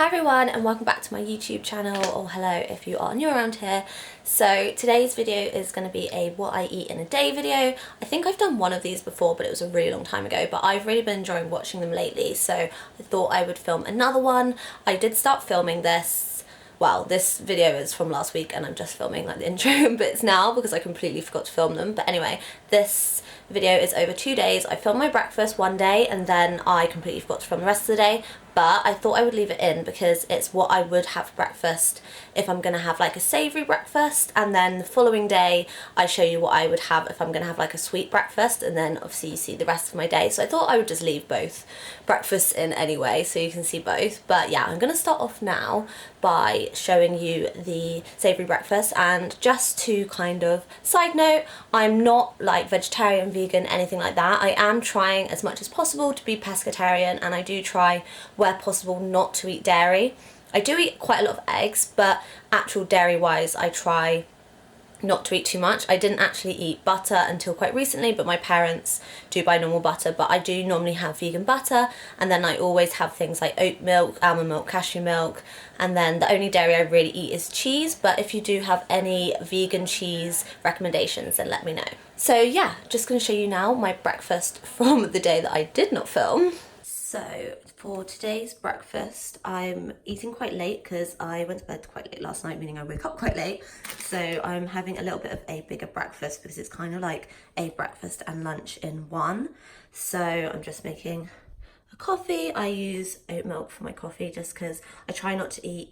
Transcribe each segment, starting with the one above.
Hi everyone and welcome back to my YouTube channel, or hello if you are new around here. So today's video is going to be a what I eat in a day video. I think I've done one of these before, but it was a really long time ago, but I've really been enjoying watching them lately, so I thought I would film another one. I did start filming this, well, this video is from last week and I'm just filming like the intro bits now because I completely forgot to film them. But anyway, this video is over 2 days. I filmed my breakfast one day and then I completely forgot to film the rest of the day, but I thought I would leave it in because it's what I would have for breakfast if I'm gonna have like a savoury breakfast, and then the following day I show you what I would have if I'm gonna have like a sweet breakfast, and then obviously you see the rest of my day. So I thought I would just leave both breakfasts in anyway so you can see both. But yeah, I'm gonna start off now by showing you the savoury breakfast. And just to kind of side note, I'm not like vegetarian, vegan, anything like that. I am trying as much as possible to be pescatarian, and I do try where possible not to eat dairy. I do eat quite a lot of eggs, but actual dairy wise I try not to eat too much. I didn't actually eat butter until quite recently, but my parents do buy normal butter, but I do normally have vegan butter, and then I always have things like oat milk, almond milk, cashew milk, and then the only dairy I really eat is cheese. But if you do have any vegan cheese recommendations, then let me know. So yeah, just going to show you now my breakfast from the day that I did not film. So for today's breakfast, I'm eating quite late because I went to bed quite late last night, meaning I woke up quite late. So I'm having a little bit of a bigger breakfast because it's kind of like a breakfast and lunch in one. So I'm just making a coffee. I use oat milk for my coffee just because I try not to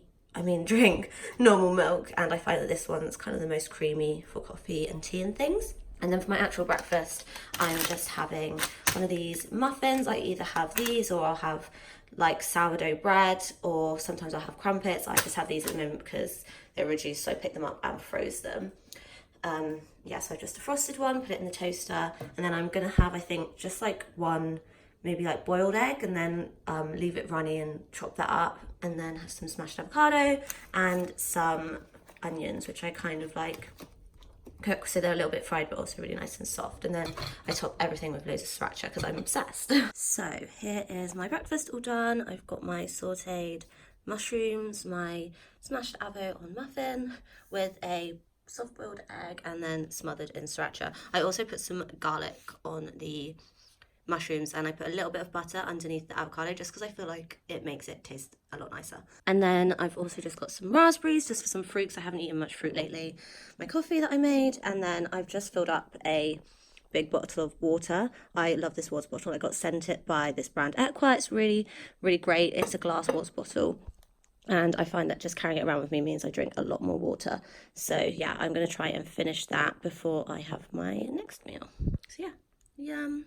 drink normal milk, and I find that this one's kind of the most creamy for coffee and tea and things. And then for my actual breakfast, I'm just having one of these muffins. I either have these or I'll have like sourdough bread, or sometimes I'll have crumpets. I just have these at the moment because they're reduced, so I picked them up and froze them. Yeah, so just a frosted one, put it in the toaster, and then I'm gonna have, I think, just like one, maybe like boiled egg, and then leave it runny and chop that up, and then have some smashed avocado and some onions, which I kind of like cook so they're a little bit fried but also really nice and soft, and then I top everything with loads of sriracha because I'm obsessed. So here is my breakfast all done. I've got my sauteed mushrooms, my smashed avo on muffin with a soft boiled egg, and then smothered in sriracha. I also put some garlic on the mushrooms, and I put a little bit of butter underneath the avocado just because I feel like it makes it taste a lot nicer. And then I've also just got some raspberries just for some fruit because I haven't eaten much fruit lately. My coffee that I made, and then I've just filled up a big bottle of water. I love this water bottle. I got sent it by this brand Equa. It's really, really great. It's a glass water bottle, and I find that just carrying it around with me means I drink a lot more water. So yeah, I'm going to try and finish that before I have my next meal. So yeah, yum.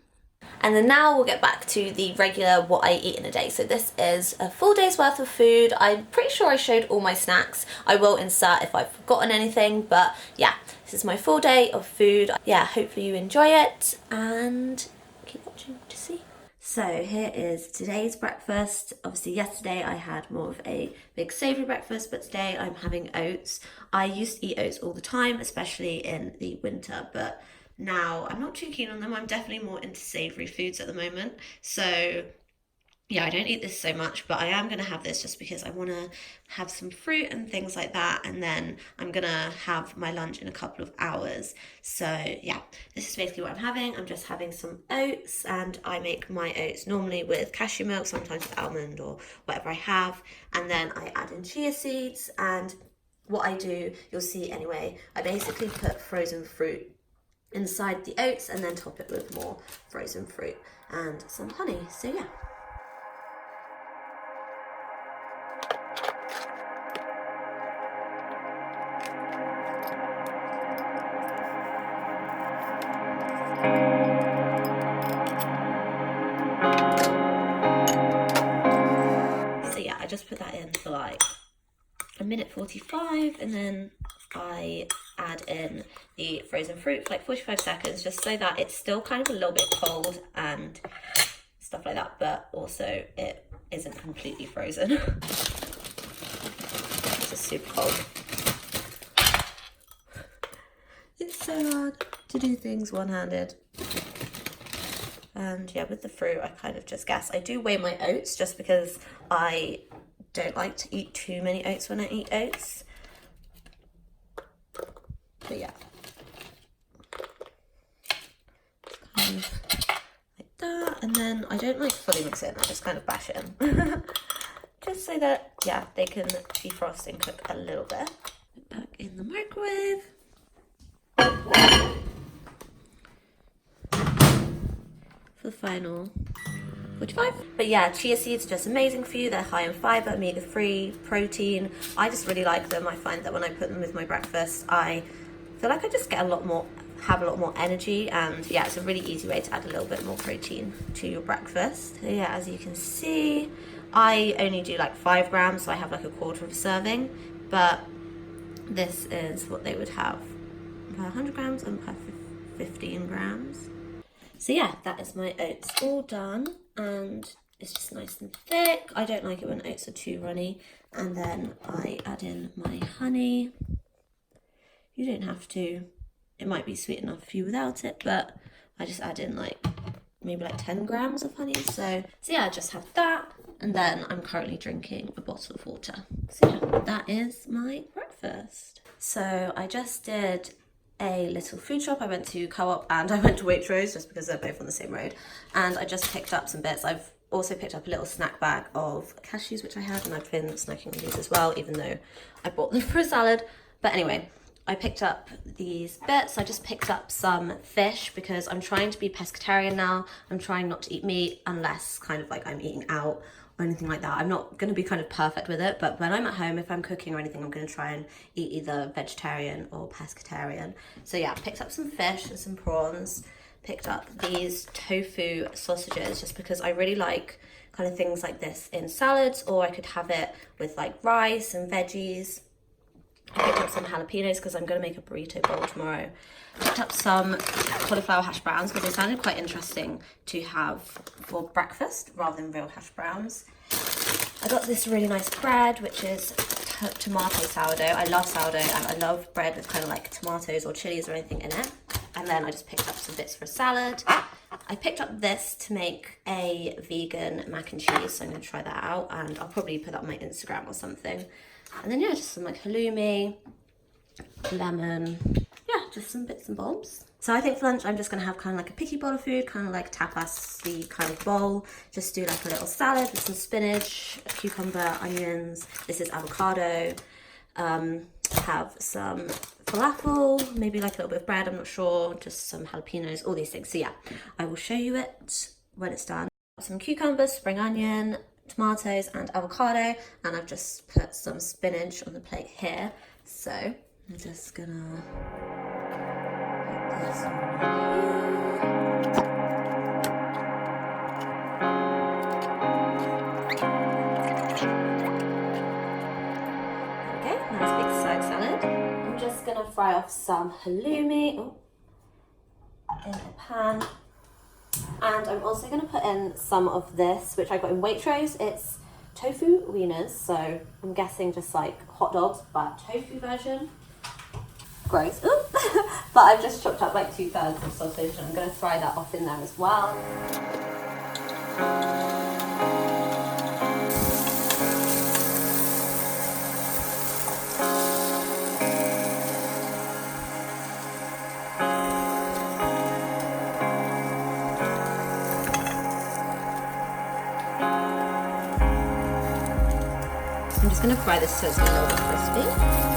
And then now we'll get back to the regular what I eat in a day. So this is a full day's worth of food. I'm pretty sure I showed all my snacks. I will insert if I've forgotten anything, but yeah, this is my full day of food. Yeah, hopefully you enjoy it and keep watching to see. So here is today's breakfast. Obviously yesterday I had more of a big savoury breakfast, but today I'm having oats. I used to eat oats all the time, especially in the winter, but now I'm not too keen on them. I'm definitely more into savoury foods at the moment. So yeah, I don't eat this so much, but I am going to have this just because I want to have some fruit and things like that. And then I'm going to have my lunch in a couple of hours. So yeah, this is basically what I'm having. I'm just having some oats, and I make my oats normally with cashew milk, sometimes with almond or whatever I have. And then I add in chia seeds, and what I do, you'll see anyway, I basically put frozen fruit inside the oats and then top it with more frozen fruit and some honey. So yeah. So yeah, I just put that in for like a minute 45, and then I add in the frozen fruit for like 45 seconds just so that it's still kind of a little bit cold and stuff like that, but also it isn't completely frozen. It's just super cold. It's so hard to do things one-handed. And yeah, with the fruit I kind of just guess. I do weigh my oats just because I don't like to eat too many oats when I eat oats. But yeah. Kind of like that. And then I don't like fully mix it in, I just kind of bash it in. Just so that, yeah, they can defrost and cook a little bit. Back in the microwave. For the final 45. But yeah, chia seeds are just amazing for you. They're high in fiber, omega-3, protein. I just really like them. I find that when I put them with my breakfast, I feel like I just get have a lot more energy, and yeah, it's a really easy way to add a little bit more protein to your breakfast. So yeah, as you can see, I only do like 5 grams, so I have like a quarter of a serving, but this is what they would have per 100 grams and per 15 grams. So yeah, that is my oats all done, and it's just nice and thick. I don't like it when oats are too runny. And then I add in my honey. You don't have to. It might be sweet enough for you without it, but I just add in like maybe like 10 grams of honey. So yeah, I just have that. And then I'm currently drinking a bottle of water. So yeah, that is my breakfast. So I just did a little food shop. I went to Co-op and I went to Waitrose just because they're both on the same road. And I just picked up some bits. I've also picked up a little snack bag of cashews, which I had, and I've been snacking on these as well, even though I bought them for a salad. But anyway, I picked up these bits. I just picked up some fish because I'm trying to be pescatarian now. I'm trying not to eat meat unless kind of like I'm eating out or anything like that. I'm not going to be kind of perfect with it, but when I'm at home, if I'm cooking or anything, I'm going to try and eat either vegetarian or pescatarian. So yeah, picked up some fish and some prawns. Picked up these tofu sausages just because I really like kind of things like this in salads, or I could have it with like rice and veggies. I picked up some jalapenos because I'm going to make a burrito bowl tomorrow. I picked up some cauliflower hash browns because they sounded quite interesting to have for breakfast rather than real hash browns. I got this really nice bread, which is tomato sourdough. I love sourdough, and I love bread with kind of like tomatoes or chilies or anything in it. And then I just picked up some bits for a salad. I picked up this to make a vegan mac and cheese, so I'm going to try that out, and I'll probably put that on my Instagram or something. And then yeah, just some like halloumi, lemon, yeah, just some bits and bobs. So I think for lunch I'm just gonna have kind of like a picky bowl of food, kind of like tapas-y kind of bowl. Just do like a little salad with some spinach, cucumber, onions. This is avocado. Have some falafel, maybe like a little bit of bread, I'm not sure, just some jalapenos, all these things. So yeah, I will show you it when it's done. Some cucumbers, spring onion, tomatoes and avocado, and I've just put some spinach on the plate here. So I'm just gonna put this on here. Okay, nice big side salad. I'm just gonna fry off some halloumi in a pan. And I'm also going to put in some of this, which I got in Waitrose. It's tofu wieners, so I'm guessing just like hot dogs, but tofu version. Gross. But I've just chopped up like 2/3 of sausage, and I'm going to fry that off in there as well. I'm just going to fry this so it's a little bit crispy.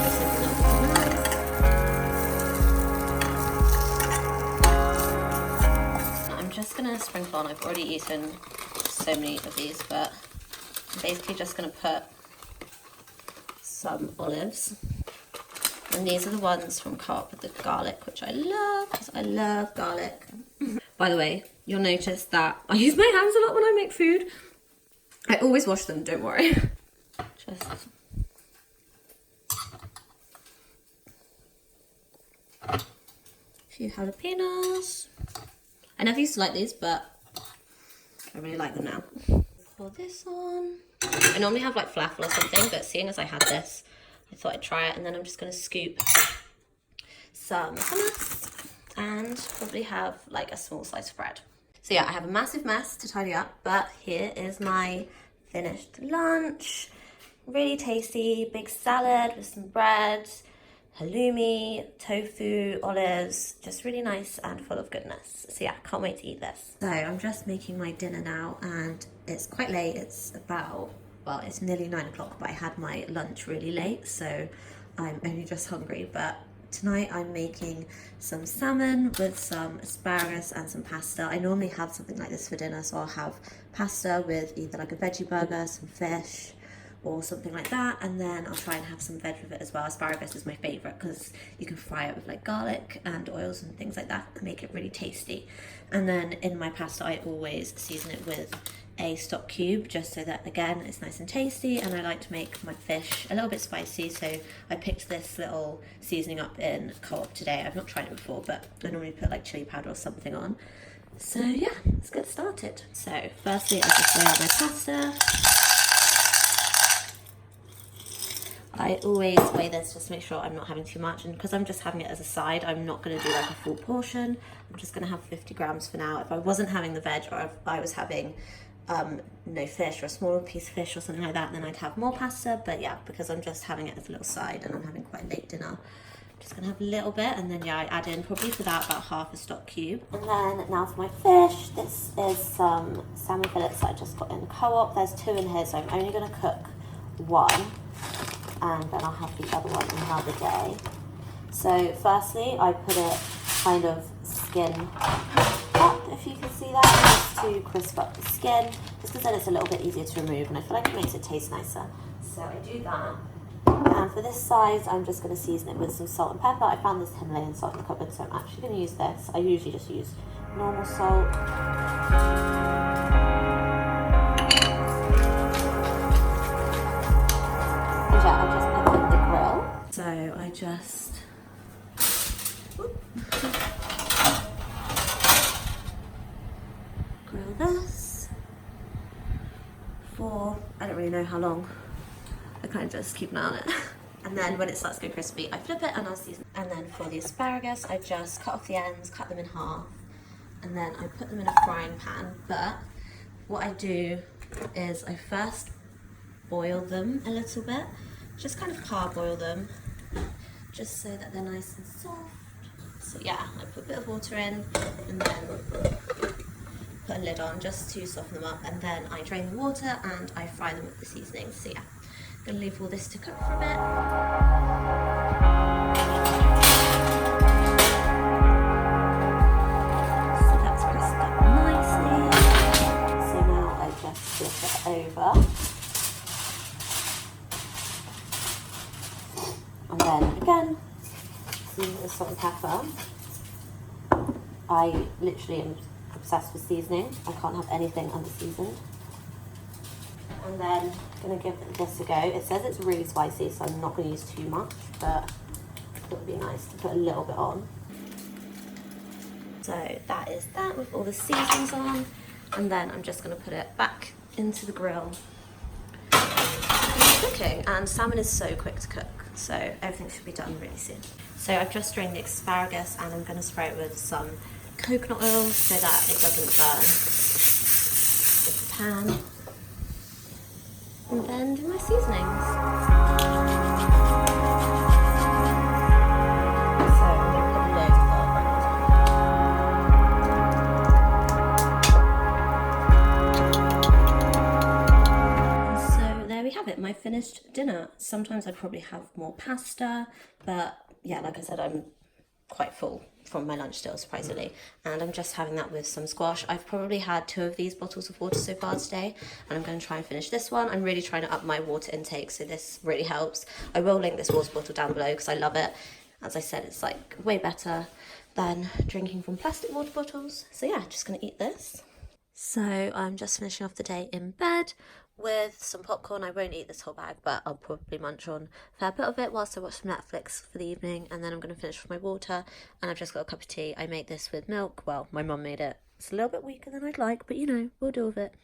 Just like a little bit nice. I'm just going to sprinkle on. I've already eaten so many of these, but I'm basically just going to put some olives. And these are the ones from Co-op with the garlic, which I love because I love garlic. By the way, you'll notice that I use my hands a lot when I make food. I always wash them, don't worry. Just a few jalapenos. I never used to like these, but I really like them now. For this on, I normally have like falafel or something, but seeing as I had this, I thought I'd try it. And then I'm just going to scoop some hummus and probably have like a small slice of bread. So yeah, I have a massive mess to tidy up, but here is my finished lunch. really tasty, big salad with some bread, halloumi, tofu, olives, just really nice and full of goodness. So yeah, can't wait to eat this. So I'm just making my dinner now and it's quite late. It's about, well, it's nearly 9 o'clock, but I had my lunch really late, so I'm only just hungry. But tonight I'm making some salmon with some asparagus and some pasta. I normally have something like this for dinner, so I'll have pasta with either like a veggie burger, some fish, or something like that, and then I'll try and have some veg with it as well. Asparagus is my favourite because you can fry it with like garlic and oils and things like that and make it really tasty. And then in my pasta I always season it with a stock cube, just so that again it's nice and tasty. And I like to make my fish a little bit spicy, so I picked this little seasoning up in Co-op today. I've not tried it before, but I normally put like chili powder or something on. So yeah, let's get started. So firstly I just lay out my pasta. I always weigh this just to make sure I'm not having too much, and because I'm just having it as a side, I'm not going to do like a full portion. I'm just going to have 50 grams for now. If I wasn't having the veg, or if I was having no fish or a smaller piece of fish or something like that, then I'd have more pasta. But yeah, because I'm just having it as a little side and I'm having quite a late dinner, I'm just going to have a little bit, and then yeah, I add in probably for that about half a stock cube. And then now for my fish, this is some salmon fillets that I just got in the Co-op. There's 2 in here, so I'm only going to cook 1. And then I'll have the other one another day. So firstly, I put it kind of skin up, if you can see that, just to crisp up the skin, just because then it's a little bit easier to remove, and I feel like it makes it taste nicer. So I do that. And for this size, I'm just going to season it with some salt and pepper. I found this Himalayan salt in the cupboard, so I'm actually going to use this. I usually just use normal salt. I just put it in the grill. So I just grill this for, I don't really know how long. I kind of just keep an eye on it. And then when it starts to go crispy, I flip it and I'll season. And then for the asparagus, I just cut off the ends, cut them in half, and then I put them in a frying pan. But what I do is I first boil them a little bit. Just kind of parboil them, just so that they're nice and soft. So yeah, I put a bit of water in and then put a lid on just to soften them up, and then I drain the water and I fry them with the seasoning. So yeah, I'm gonna leave all this to cook for a bit. So that's crisped up nicely. So now I just flip it over. And then again, season with salt and pepper. I literally am obsessed with seasoning. I can't have anything under-seasoned. And then I'm going to give this a go. It says it's really spicy, so I'm not going to use too much, but it would be nice to put a little bit on. So that is that with all the seasonings on. And then I'm just going to put it back into the grill. It's cooking, and salmon is so quick to cook, so everything should be done really soon. So I've just drained the asparagus and I'm going to spray it with some coconut oil so that it doesn't burn with the pan. And then do my seasonings. My finished dinner. Sometimes I'd probably have more pasta, but yeah, like I said, I'm quite full from my lunch still, surprisingly, and I'm just having that with some squash. I've probably had 2 of these bottles of water so far today, and I'm going to try and finish this one. I'm really trying to up my water intake, so this really helps. I will link this water bottle down below because I love it. As I said, it's like way better than drinking from plastic water bottles. So yeah, just going to eat this. So I'm just finishing off the day in bed with some popcorn. I won't eat this whole bag, but I'll probably munch on a fair bit of it whilst I watch some Netflix for the evening, and then I'm going to finish with my water, and I've just got a cup of tea. I make this with milk. Well, my mum made it. It's a little bit weaker than I'd like, but you know, we'll deal with it.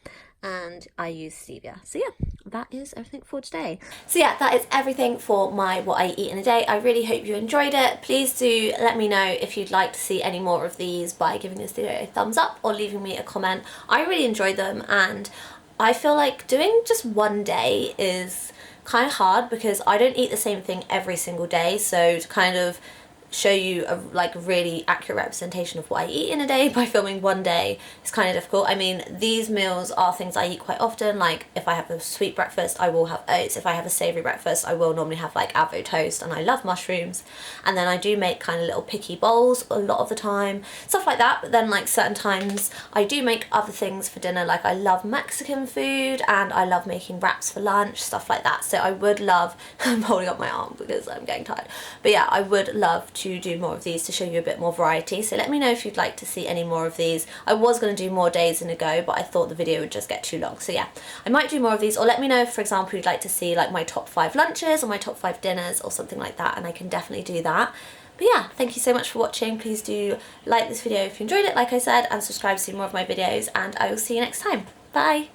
And I use stevia. So yeah, that is everything for today. So yeah, that is everything for my what I eat in a day. I really hope you enjoyed it. Please do let me know if you'd like to see any more of these by giving this video a thumbs up or leaving me a comment. I really enjoyed them, and I feel like doing just one day is kind of hard because I don't eat the same thing every single day, so to kind of show you a like really accurate representation of what I eat in a day by filming one day is kind of difficult. I mean, these meals are things I eat quite often. Like if I have a sweet breakfast, I will have oats. If I have a savoury breakfast, I will normally have like avocado toast, and I love mushrooms. And then I do make kind of little picky bowls a lot of the time, stuff like that. But then like certain times I do make other things for dinner. Like I love Mexican food and I love making wraps for lunch, stuff like that. So I would love, I'm holding up my arm because I'm getting tired, but yeah, I would love to do more of these to show you a bit more variety. So let me know if you'd like to see any more of these. I was going to do more days in a go, but I thought the video would just get too long. So yeah, I might do more of these, or let me know if, for example, you'd like to see like my top 5 lunches or my top 5 dinners or something like that, and I can definitely do that. But yeah, thank you so much for watching. Please do like this video if you enjoyed it, like I said, and subscribe to see more of my videos, and I will see you next time. Bye!